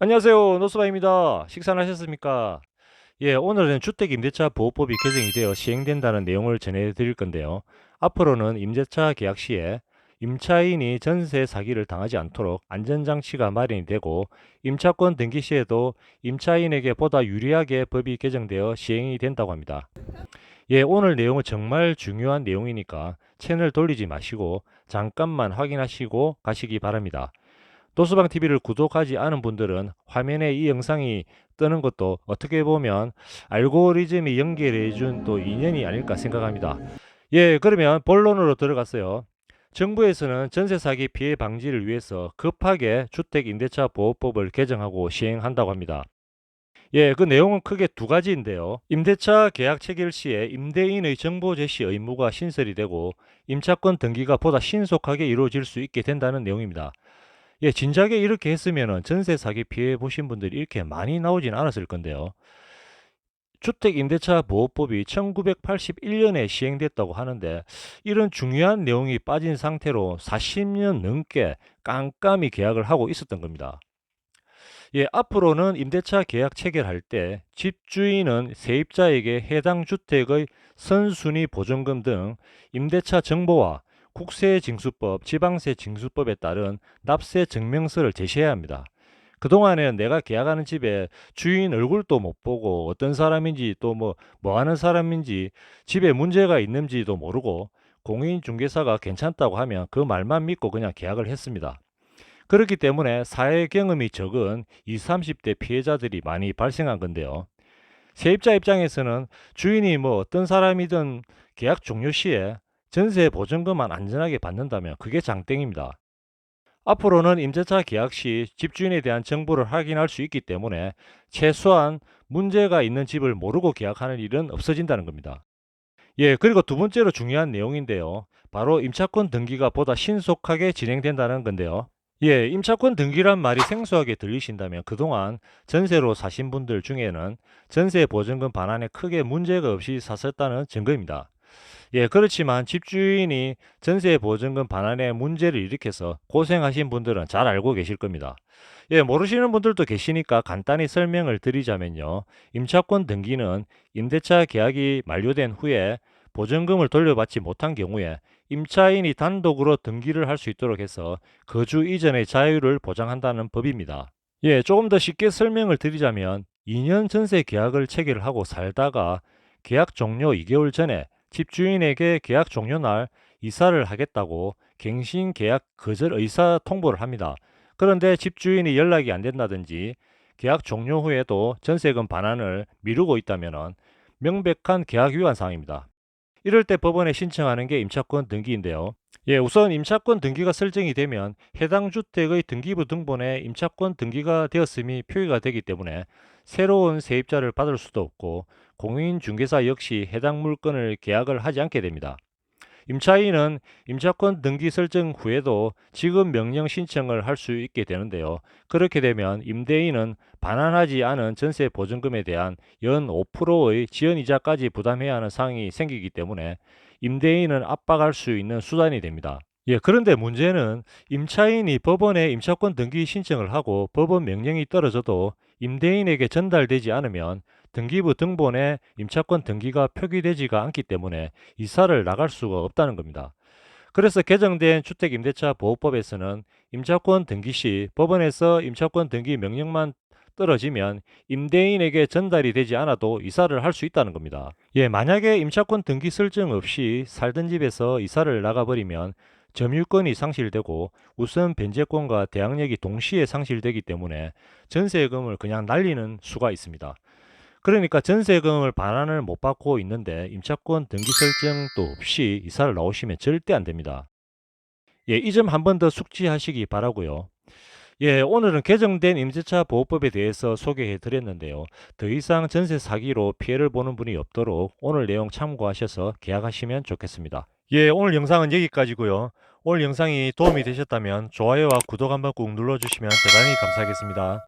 안녕하세요. 노스바입니다. 식사는 하셨습니까? 오늘은 주택임대차 보호법이 개정이 되어 시행된다는 내용을 전해드릴 건데요. 앞으로는 임대차 계약 시에 임차인이 전세 사기를 당하지 않도록 안전장치가 마련이 되고, 임차권 등기 시에도 임차인에게 보다 유리하게 법이 개정되어 시행이 된다고 합니다. 오늘 내용은 정말 중요한 내용이니까 채널 돌리지 마시고 잠깐만 확인하시고 가시기 바랍니다. 노스방 TV를 구독하지 않은 분들은 화면에 이 영상이 뜨는 것도 어떻게 보면 알고리즘이 연결해 준 또 인연이 아닐까 생각합니다. 그러면 본론으로 들어갔어요. 정부에서는 전세 사기 피해 방지를 위해서 급하게 주택임대차 보호법을 개정하고 시행한다고 합니다. 그 내용은 크게 두 가지인데요. 임대차 계약 체결 시에 임대인의 정보 제시 의무가 신설이 되고, 임차권 등기가 보다 신속하게 이루어질 수 있게 된다는 내용입니다. 진작에 이렇게 했으면 전세 사기 피해 보신 분들이 이렇게 많이 나오진 않았을 건데요. 주택임대차 보호법이 1981년에 시행됐다고 하는데, 이런 중요한 내용이 빠진 상태로 40년 넘게 깜깜이 계약을 하고 있었던 겁니다. 앞으로는 임대차 계약 체결할 때 집주인은 세입자에게 해당 주택의 선순위 보증금 등 임대차 정보와 국세징수법, 지방세징수법에 따른 납세 증명서를 제시해야 합니다. 그동안에는 내가 계약하는 집에 주인 얼굴도 못 보고 어떤 사람인지 또 뭐 하는 사람인지 집에 문제가 있는지도 모르고 공인중개사가 괜찮다고 하면 그 말만 믿고 그냥 계약을 했습니다. 그렇기 때문에 사회 경험이 적은 20, 30대 피해자들이 많이 발생한 건데요. 세입자 입장에서는 주인이 어떤 사람이든 계약 종료 시에 전세 보증금만 안전하게 받는다면 그게 장땡입니다. 앞으로는 임대차 계약 시 집주인에 대한 정보를 확인할 수 있기 때문에 최소한 문제가 있는 집을 모르고 계약하는 일은 없어진다는 겁니다. 그리고 두 번째로 중요한 내용인데요. 바로 임차권 등기가 보다 신속하게 진행된다는 건데요. 임차권 등기란 말이 생소하게 들리신다면 그동안 전세로 사신 분들 중에는 전세 보증금 반환에 크게 문제가 없이 사셨다는 증거입니다. 그렇지만 집주인이 전세 보증금 반환에 문제를 일으켜서 고생하신 분들은 잘 알고 계실 겁니다. 모르시는 분들도 계시니까 간단히 설명을 드리자면요. 임차권 등기는 임대차 계약이 만료된 후에 보증금을 돌려받지 못한 경우에 임차인이 단독으로 등기를 할 수 있도록 해서 거주 이전의 자유를 보장한다는 법입니다. 조금 더 쉽게 설명을 드리자면 2년 전세 계약을 체결하고 살다가 계약 종료 2개월 전에 집주인에게 계약 종료 날 이사를 하겠다고 갱신 계약 거절 의사 통보를 합니다. 그런데 집주인이 연락이 안 된다든지 계약 종료 후에도 전세금 반환을 미루고 있다면 명백한 계약 위반 사항입니다. 이럴 때 법원에 신청하는 게 임차권 등기인데요. 우선 임차권 등기가 설정이 되면 해당 주택의 등기부 등본에 임차권 등기가 되었음이 표기가 되기 때문에 새로운 세입자를 받을 수도 없고, 공인중개사 역시 해당 물건을 계약을 하지 않게 됩니다. 임차인은 임차권 등기 설정 후에도 지급 명령 신청을 할 수 있게 되는데요. 그렇게 되면 임대인은 반환하지 않은 전세 보증금에 대한 연 5%의 지연이자까지 부담해야 하는 상황이 생기기 때문에 임대인은 압박할 수 있는 수단이 됩니다. 그런데 문제는 임차인이 법원에 임차권 등기 신청을 하고 법원 명령이 떨어져도 임대인에게 전달되지 않으면 등기부 등본에 임차권 등기가 표기되지가 않기 때문에 이사를 나갈 수가 없다는 겁니다. 그래서 개정된 주택임대차 보호법에서는 임차권 등기 시 법원에서 임차권 등기 명령만 떨어지면 임대인에게 전달이 되지 않아도 이사를 할 수 있다는 겁니다. 만약에 임차권 등기 설정 없이 살던 집에서 이사를 나가버리면 점유권이 상실되고 우선 변제권과 대항력이 동시에 상실되기 때문에 전세금을 그냥 날리는 수가 있습니다. 그러니까 전세금을 반환을 못 받고 있는데 임차권 등기 설정도 없이 이사를 나오시면 절대 안 됩니다. 이 점 한 번 더 숙지하시기 바라고요. 오늘은 개정된 임대차 보호법에 대해서 소개해 드렸는데요. 더 이상 전세 사기로 피해를 보는 분이 없도록 오늘 내용 참고하셔서 계약하시면 좋겠습니다. 오늘 영상은 여기까지고요. 오늘 영상이 도움이 되셨다면 좋아요와 구독 한번 꾹 눌러주시면 대단히 감사하겠습니다.